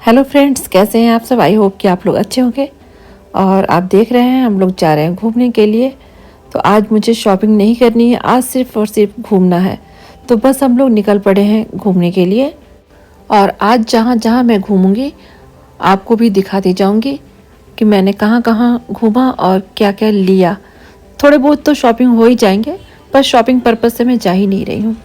Hello friends, कैसे हैं आप सब। आई होप कि आप लोग अच्छे होंगे। और आप देख रहे हैं हम लोग जा रहे हैं घूमने के लिए। तो आज मुझे शॉपिंग नहीं करनी है, आज सिर्फ और सिर्फ घूमना है। तो बस हम लोग निकल पड़े हैं घूमने के लिए। और आज जहाँ जहाँ मैं घूमूंगी आपको भी दिखाती जाऊंगी कि मैंने कहाँ कहाँ घूमा और क्या क्या लिया। थोड़े बहुत तो शॉपिंग हो ही जाएंगे, पर शॉपिंग पर्पज़ से मैं जा ही नहीं रही हूँ।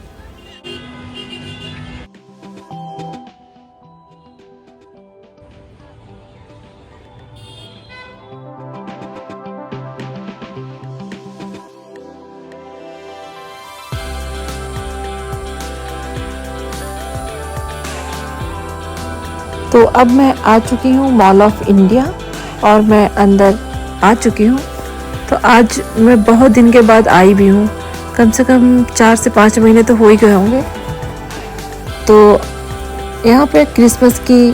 तो अब मैं आ चुकी हूँ मॉल ऑफ इंडिया और मैं अंदर आ चुकी हूँ। तो आज मैं बहुत दिन के बाद आई भी हूँ, कम से कम 4 से 5 महीने तो हो ही गए होंगे। तो यहाँ पे क्रिसमस की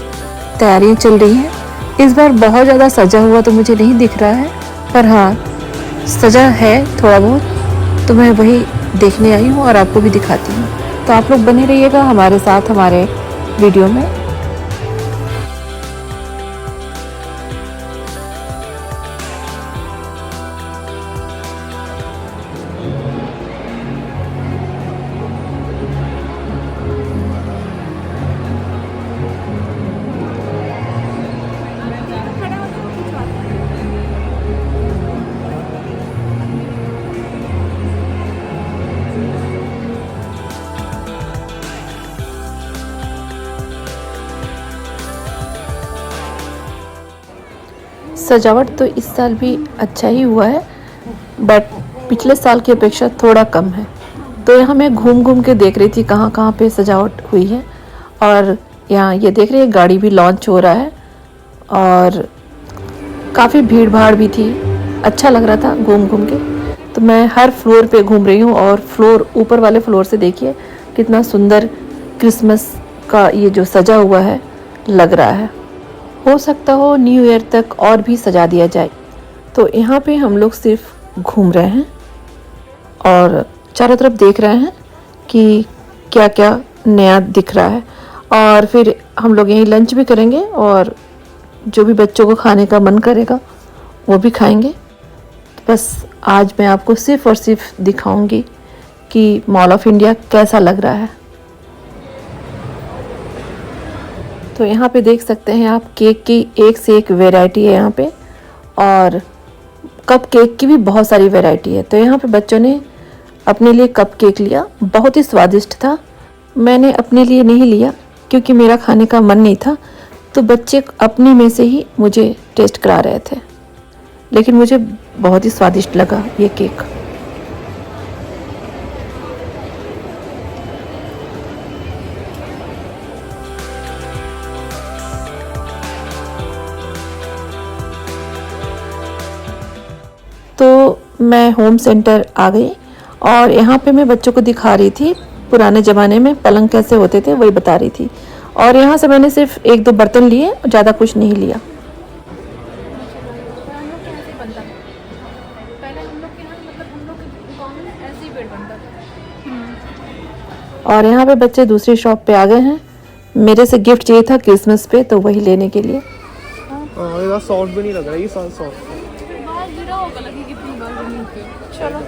तैयारियाँ चल रही हैं। इस बार बहुत ज़्यादा सजा हुआ तो मुझे नहीं दिख रहा है, पर हाँ सजा है थोड़ा बहुत। तो मैं वही देखने आई हूँ और आपको भी दिखाती हूँ। तो आप लोग बने रहिएगा हमारे साथ हमारे वीडियो में। सजावट तो इस साल भी अच्छा ही हुआ है, बट पिछले साल की अपेक्षा थोड़ा कम है। तो यहाँ मैं घूम घूम के देख रही थी कहाँ कहाँ पे सजावट हुई है। और यहाँ ये देख रही है गाड़ी भी लॉन्च हो रहा है और काफ़ी भीड़ भाड़ भी थी। अच्छा लग रहा था घूम घूम के। तो मैं हर फ्लोर पे घूम रही हूँ और फ्लोर ऊपर वाले फ्लोर से देखिए कितना सुंदर क्रिसमस का ये जो सजा हुआ है लग रहा है। हो सकता हो न्यू ईयर तक और भी सजा दिया जाए। तो यहाँ पे हम लोग सिर्फ घूम रहे हैं और चारों तरफ देख रहे हैं कि क्या क्या नया दिख रहा है। और फिर हम लोग यहीं लंच भी करेंगे और जो भी बच्चों को खाने का मन करेगा वो भी खाएंगे। बस आज मैं आपको सिर्फ और सिर्फ दिखाऊंगी कि मॉल ऑफ इंडिया कैसा लग रहा है। तो यहाँ पे देख सकते हैं आप केक की एक से एक वैरायटी है यहाँ पे, और कप केक की भी बहुत सारी वैरायटी है। तो यहाँ पे बच्चों ने अपने लिए कप केक लिया, बहुत ही स्वादिष्ट था। मैंने अपने लिए नहीं लिया क्योंकि मेरा खाने का मन नहीं था। तो बच्चे अपने में से ही मुझे टेस्ट करा रहे थे, लेकिन मुझे बहुत ही स्वादिष्ट लगा ये केक। तो मैं होम सेंटर आ गई और यहाँ पे मैं बच्चों को दिखा रही थी पुराने ज़माने में पलंग कैसे होते थे, वही बता रही थी। और यहाँ से मैंने सिर्फ 1-2 बर्तन लिए, ज़्यादा कुछ नहीं लिया। और यहाँ पे बच्चे दूसरी शॉप पे आ गए हैं। मेरे से गिफ्ट चाहिए था क्रिसमस पे, तो वही लेने के लिए। सॉफ्ट भी नहीं लग रहा है ये सॉफ्ट। चलो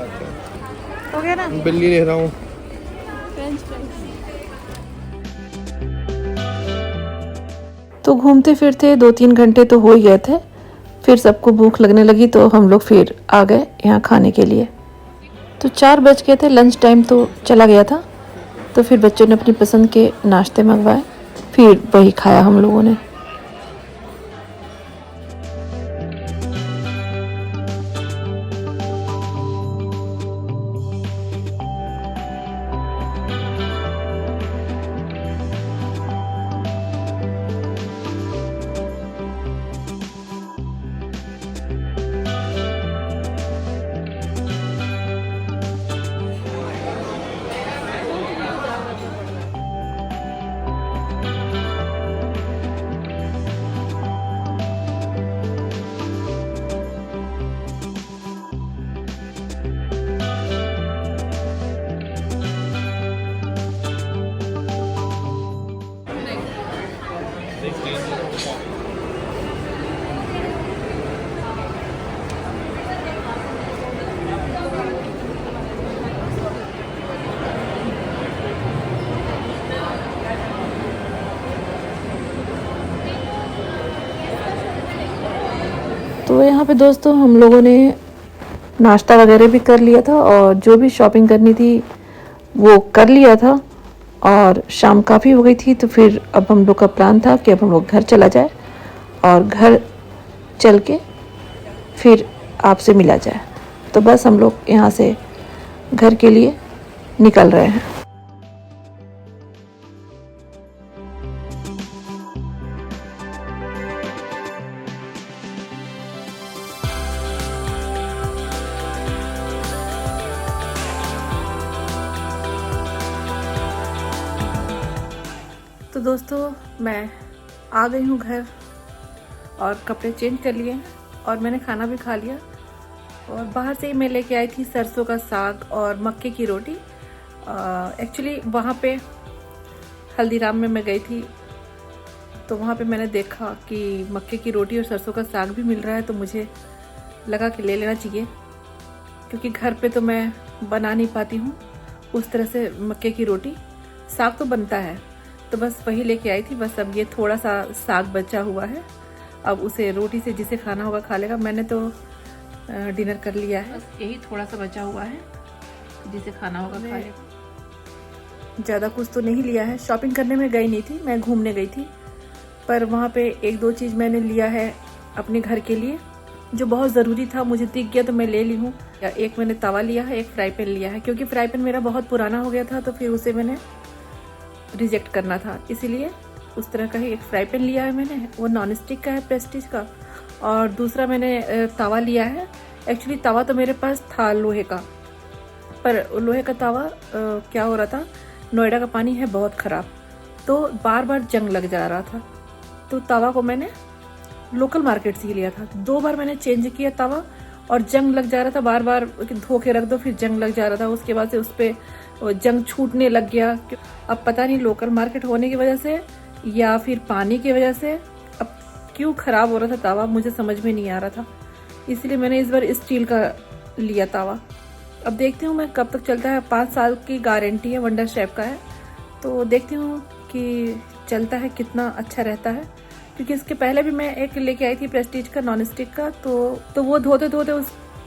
हो गया ना, बिल्ली ले रहा हूँ। तो घूमते फिरते 2-3 घंटे तो हो ही गए थे। फिर सबको भूख लगने लगी तो हम लोग फिर आ गए यहाँ खाने के लिए। तो 4 बज गए थे, लंच टाइम तो चला गया था। तो फिर बच्चों ने अपनी पसंद के नाश्ते मंगवाए, फिर वही खाया हम लोगों ने। तो यहाँ पे दोस्तों हम लोगों ने नाश्ता वगैरह भी कर लिया था और जो भी शॉपिंग करनी थी वो कर लिया था और शाम काफ़ी हो गई थी। तो फिर अब हम लोग का प्लान था कि अब हम लोग घर चला जाए और घर चल के फिर आपसे मिला जाए। तो बस हम लोग यहाँ से घर के लिए निकल रहे हैं। तो दोस्तों मैं आ गई हूँ घर और कपड़े चेंज कर लिए हैं और मैंने खाना भी खा लिया। और बाहर से ही मैं लेके आई थी सरसों का साग और मक्के की रोटी। एक्चुअली वहाँ पे हल्दीराम में मैं गई थी तो वहाँ पे मैंने देखा कि मक्के की रोटी और सरसों का साग भी मिल रहा है, तो मुझे लगा कि ले लेना चाहिए, क्योंकि घर पे तो मैं बना नहीं पाती हूँ उस तरह से मक्के की रोटी। साग तो बनता है, तो बस वही लेके आई थी। बस अब ये थोड़ा सा साग बचा हुआ है, अब उसे रोटी से जिसे खाना होगा खा लेगा। मैंने तो डिनर कर लिया है, बस यही थोड़ा सा बचा हुआ है, जिसे खाना होगा खा लेगा। ज़्यादा कुछ तो नहीं लिया है, शॉपिंग करने में गई नहीं थी, मैं घूमने गई थी। पर वहाँ पे एक दो चीज़ मैंने लिया है अपने घर के लिए जो बहुत ज़रूरी था, मुझे दिख गया तो मैं ले ली हूँ। एक मैंने तवा लिया है, एक फ्राई पैन लिया है, क्योंकि फ्राई पैन मेरा बहुत पुराना हो गया था तो फिर उसे मैंने रिजेक्ट करना था, इसीलिए उस तरह का ही एक फ्राई पैन लिया है मैंने। वो नॉन स्टिक का है, प्रेस्टीज का। और दूसरा मैंने तवा लिया है। एक्चुअली तवा तो मेरे पास था लोहे का, पर लोहे का तवा क्या हो रहा था, नोएडा का पानी है बहुत ख़राब, तो बार बार जंग लग जा रहा था। तो तवा को मैंने लोकल मार्केट से ही लिया था। 2 बार मैंने चेंज किया तवा और जंग लग जा रहा था, बार बार धो के रख दो फिर जंग लग जा रहा था। उसके बाद से उस पर जंग छूटने लग गया। अब पता नहीं लोकल मार्केट होने की वजह से या फिर पानी की वजह से अब क्यों ख़राब हो रहा था तवा, मुझे समझ में नहीं आ रहा था। इसलिए मैंने इस बार स्टील का लिया तवा। अब देखती हूँ मैं कब तक चलता है। 5 साल की गारंटी है, वंडर शेफ का है, तो देखती हूँ कि चलता है, कितना अच्छा रहता है। क्योंकि इसके पहले भी मैं एक लेके आई थी प्रेस्टीज का नॉन स्टिक का, तो वो धोते धोते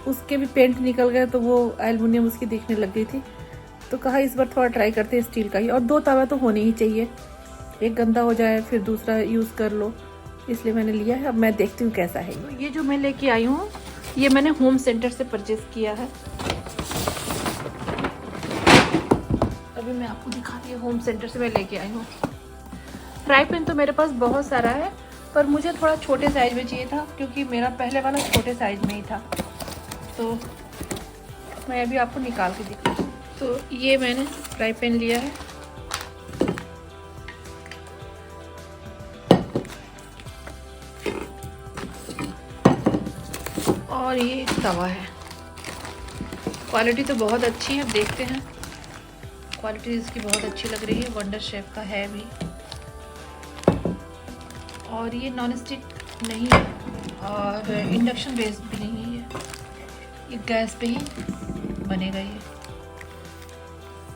उसके भी पेंट निकल गए, तो वो एल्युमिनियम उसकी दिखने लग गई थी। तो कहा इस बार थोड़ा ट्राई करते हैं स्टील का ही। और 2 तवा तो होने ही चाहिए, एक गंदा हो जाए फिर दूसरा यूज़ कर लो, इसलिए मैंने लिया है। अब मैं देखती हूँ कैसा है। तो ये जो मैं लेके आई हूँ ये मैंने होम सेंटर से परचेज किया है। अभी मैं आपको दिखाती हूँ, होम सेंटर से मैं लेके आई हूँ। फ्राई पैन तो मेरे पास बहुत सारा है, पर मुझे थोड़ा छोटे साइज में चाहिए था, क्योंकि मेरा पहले वाला छोटे साइज में ही था। तो मैं अभी आपको निकाल के दिखाती हूँ। तो ये मैंने फ्राई पैन लिया है, और ये तवा है। क्वालिटी तो बहुत अच्छी है, देखते हैं। क्वालिटी इसकी बहुत अच्छी लग रही है, वंडर शेफ का है भी। और ये नॉन स्टिक नहीं है और इंडक्शन बेस भी नहीं है, ये गैस पे ही बनेगा ये।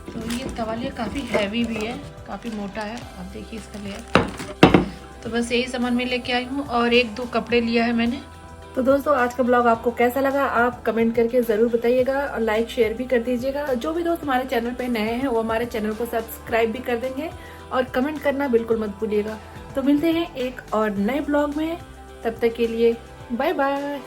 तो ये तवा लिया, काफ़ी हैवी भी है, काफ़ी मोटा है, आप देखिए इसका लेयर। तो बस यही सामान मैं लेके आई हूँ, और 1-2 कपड़े लिया है मैंने। तो दोस्तों आज का ब्लॉग आपको कैसा लगा आप कमेंट करके ज़रूर बताइएगा, और लाइक शेयर भी कर दीजिएगा। जो भी दोस्त हमारे चैनल पे नए हैं वो हमारे चैनल को सब्सक्राइब भी कर देंगे, और कमेंट करना बिल्कुल मत भूलिएगा। तो मिलते हैं एक और नए ब्लॉग में, तब तक के लिए बाय बाय।